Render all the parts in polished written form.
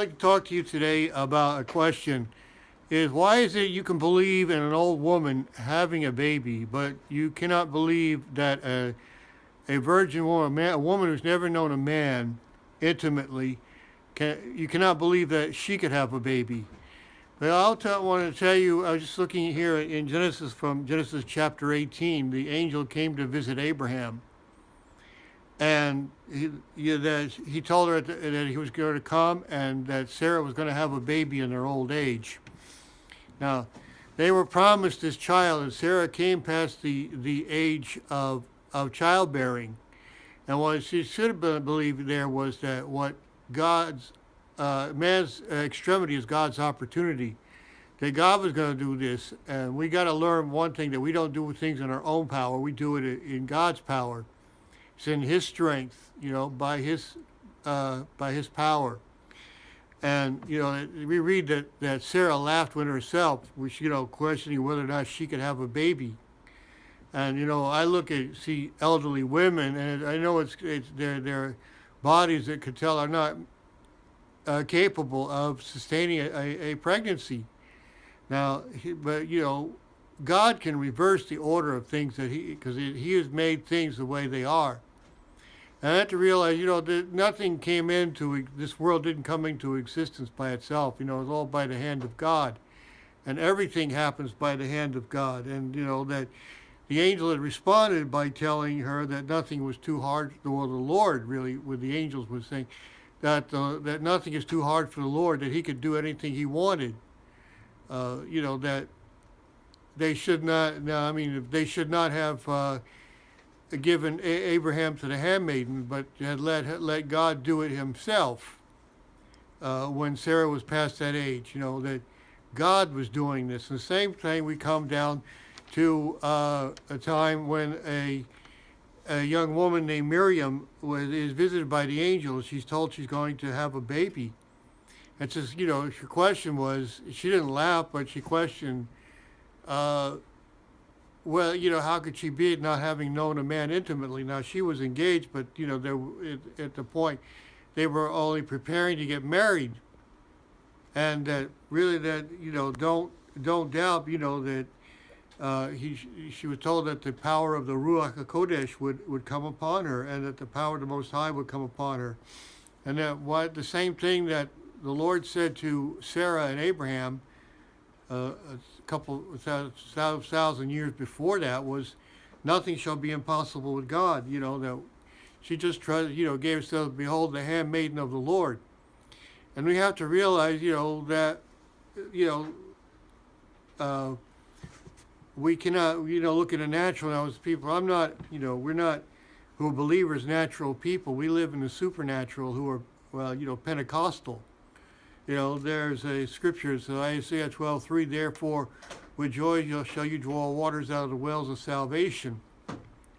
like to talk to you today about a question. Is why is it you can believe in an old woman having a baby, but you cannot believe that a virgin woman, a woman who's never known a man intimately, you cannot believe that she could have a baby? But want to tell you, I was just looking here in Genesis, from Genesis chapter 18. The angel came to visit Abraham, and he told her that he was going to come and that Sarah was going to have a baby in their old age. Now, they were promised this child, and Sarah came past the age of childbearing. And what she should have believed there was that what God's man's extremity is God's opportunity. That God was going to do this, and we got to learn one thing: that we don't do things in our own power. We do it in God's power. It's in His strength, by His power. And we read that Sarah laughed with herself, which questioning whether or not she could have a baby. And I see elderly women, and I know it's their bodies that could tell are not capable of sustaining a pregnancy. Now, but God can reverse the order of things because He has made things the way they are. And I have to realize, that nothing came into this world didn't come into existence by itself. It was all by the hand of God, and everything happens by the hand of God. And that the angel had responded by telling her that nothing was too hard. Well, the Lord really, with the angels, was saying that nothing is too hard for the Lord. That He could do anything He wanted. That they should not. Now, they should not have given Abraham to the handmaiden, but had let God do it Himself when Sarah was past that age. That God was doing this. And the same thing, we come down to a time when a young woman named Miriam is visited by the angel. She's told she's going to have a baby. And says, her question was, she didn't laugh, but she questioned, how could she be it not having known a man intimately? Now, she was engaged, but, at the point, they were only preparing to get married. And that really don't doubt, that she was told that the power of the Ruach HaKodesh would come upon her, and that the power of the Most High would come upon her. And that the same thing that the Lord said to Sarah and Abraham a couple thousand years before that was, nothing shall be impossible with God. That she just gave herself, behold, the handmaiden of the Lord. And we have to realize, that, we cannot, look at the natural now as people. I'm not, we're not, who are believers, natural people. We live in the supernatural, who are, Pentecostal. There's a scripture, so Isaiah 12:3, therefore with joy shall you draw waters out of the wells of salvation.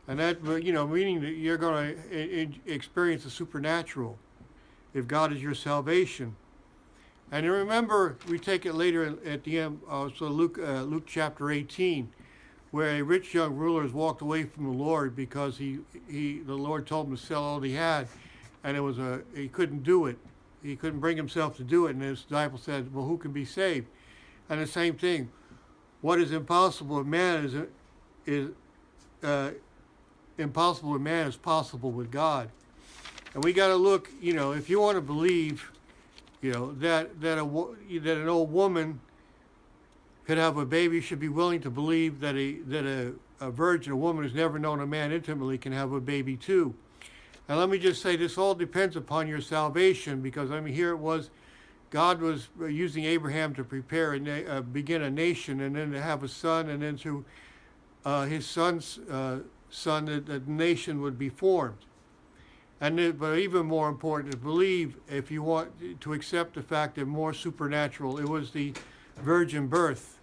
And that, meaning that you're going to experience the supernatural if God is your salvation. And remember, we take it later at the end, so Luke chapter 18, where a rich young ruler has walked away from the Lord because the Lord told him to sell all he had, and he couldn't do it. He couldn't bring himself to do it, and his disciple said, well, who can be saved? And the same thing, what is impossible with man is impossible with man is possible with God. And we got to look, if you want to believe, that an old woman could have a baby, you should be willing to believe that a virgin, a woman who's never known a man intimately, can have a baby too. And let me just say, this all depends upon your salvation, because here it was, God was using Abraham to prepare begin a nation, and then to have a son, and then through his son's son, the nation would be formed. But even more important, to believe, if you want to accept the fact that more supernatural, it was the virgin birth.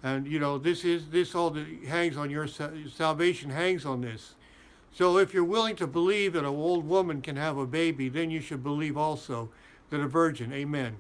And this all that hangs on your salvation hangs on this. So if you're willing to believe that an old woman can have a baby, then you should believe also that a virgin. Amen.